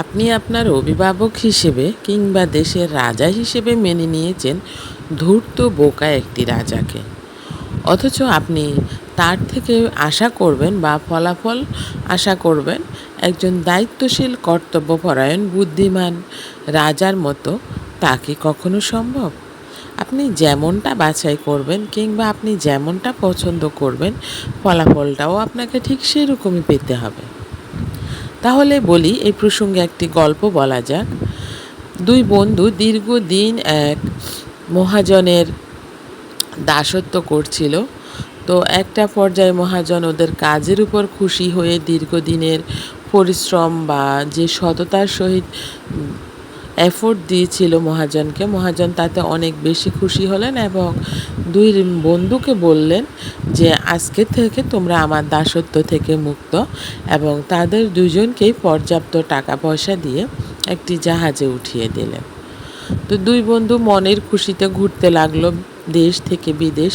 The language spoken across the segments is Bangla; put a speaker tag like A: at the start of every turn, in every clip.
A: আপনি আপনার অভিভাবক হিসেবে কিংবা দেশের রাজা হিসেবে মেনে নিয়েছেন ধূর্ত বোকা একটি রাজাকে। অথচ আপনি তার থেকে আশা করবেন বা ফলাফল আশা করবেন একজন দায়িত্বশীল কর্তব্যপরায়ণ বুদ্ধিমান রাজার মতো। তা কি কখনো সম্ভব? আপনি যেমনটা বাছাই করবেন কিংবা আপনি যেমনটা পছন্দ করবেন, ফলাফলটাও আপনাকে ঠিক সেরকমই পেতে হবে। তাহলে বলি, এই প্রসঙ্গে একটি গল্প বলা যাক। দুই বন্ধু দীর্ঘদিন এক মহাজনের দাসত্ব করছিল। তো একটা পর্যায়ে মহাজন ওদের কাজের উপর খুশি হয়ে দীর্ঘদিনের পরিশ্রম বা যে সততার সহিত এফোর্ট দিয়েছিল মহাজনকে, মহাজন তাতে অনেক বেশি খুশি হলেন এবং দুই বন্ধুকে বললেন যে আজকে থেকে তোমরা আমার দাসত্ব থেকে মুক্ত, এবং তাদের দুজনকেই পর্যাপ্ত টাকা পয়সা দিয়ে একটি জাহাজে উঠিয়ে দিলেন। তো দুই বন্ধু মনের খুশিতে ঘুরতে লাগলো দেশ থেকে বিদেশ।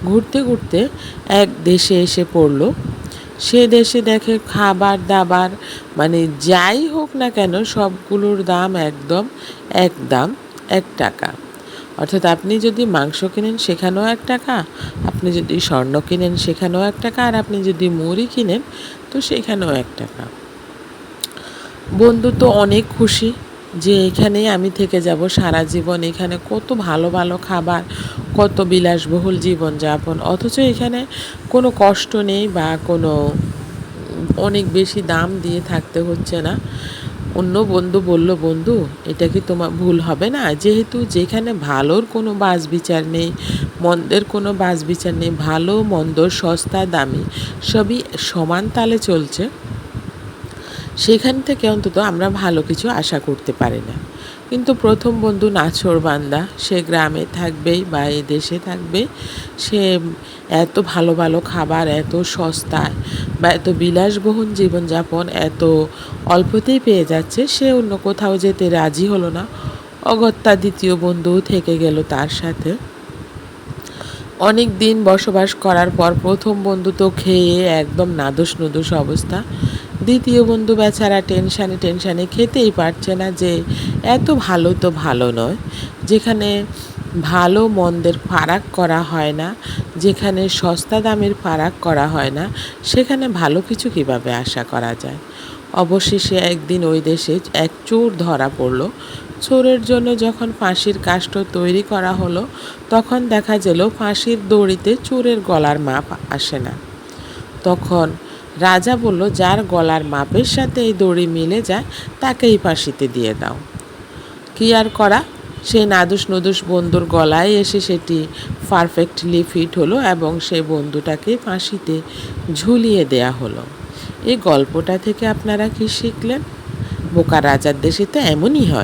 A: ঘুরতে ঘুরতে এক দেশে এসে পড়ল। সে দেশে দেখে খাবার দাবার মানে যাই হোক না কেন সবগুলোর দাম একদম এক দাম, 1 টাকা। অর্থাৎ আপনি যদি মাংস কিনেন সেখানেও 1 টাকা, আপনি যদি স্বর্ণ কিনেন সেখানেও 1 টাকা, আর আপনি যদি মুড়ি কিনেন তো সেখানেও 1 টাকা। বন্ধু তো অনেক খুশি যে এখানেই আমি থেকে যাব সারা জীবন, এখানে কত ভালো ভালো খাবার, কত বিলাসবহুল জীবনযাপন, অথচ এখানে কোনো কষ্ট নেই বা কোনো অনেক বেশি দাম দিয়ে থাকতে হচ্ছে না। অন্য বন্ধু বলল, বন্ধু এটা কি তোমার ভুল হবে না? যেহেতু যেখানে ভালোর কোনো বাছ বিচার নেই, মন্দের কোনো বাছ বিচার নেই, ভালো মন্দ সস্তা দামি সবই সমান তালে চলছে, সেখান থেকে অন্তত আমরা ভালো কিছু আশা করতে পারি না। কিন্তু প্রথম বন্ধু নাছোড়বান্দা, সে গ্রামে থাকবেই বা এই দেশে থাকবে, সে এত ভালো ভালো খাবার এত সস্তায় বা এত বিলাসবহুল জীবনযাপন এত অল্পতেই পেয়ে যাচ্ছে, সে অন্য কোথাও যেতে রাজি হলো না। অগত্যা দ্বিতীয় বন্ধু থেকে গেল তার সাথে। অনেক দিন বসবাস করার পর প্রথম বন্ধু তো খেয়ে একদম নাদুস নুদুস অবস্থা। দ্বিতীয় বন্ধু বেচারা টেনশানে টেনশানে খেতেই পারছে না যে এত ভালো তো ভালো নয়, যেখানে ভালো মন্দের ফারাক করা হয় না, যেখানে সস্তা দামের ফারাক করা হয় না, সেখানে ভালো কিছু কিভাবে আশা করা যায়। অবশেষে একদিন ওই দেশে এক চোর ধরা পড়ল। চোরের জন্য যখন ফাঁসির কাষ্ঠ তৈরি করা হলো, তখন দেখা গেল ফাঁসির দড়িতে চোরের গলার মাপ আসে না। তখন রাজা বলল, যার গলার মাপের সাথে এই দড়ি মিলে যায় তাকেই ফাঁসিতে দিয়ে দাও। কি আর করা, সেই নাদুস নুদুস বন্ধুর গলায় এসে সেটি পারফেক্টলি ফিট হলো এবং সেই বন্ধুটাকে ফাঁসিতে ঝুলিয়ে দেয়া হলো। এই গল্পটা থেকে আপনারা কি শিখলেন? বোকা রাজার দেশে তো এমনই হয়।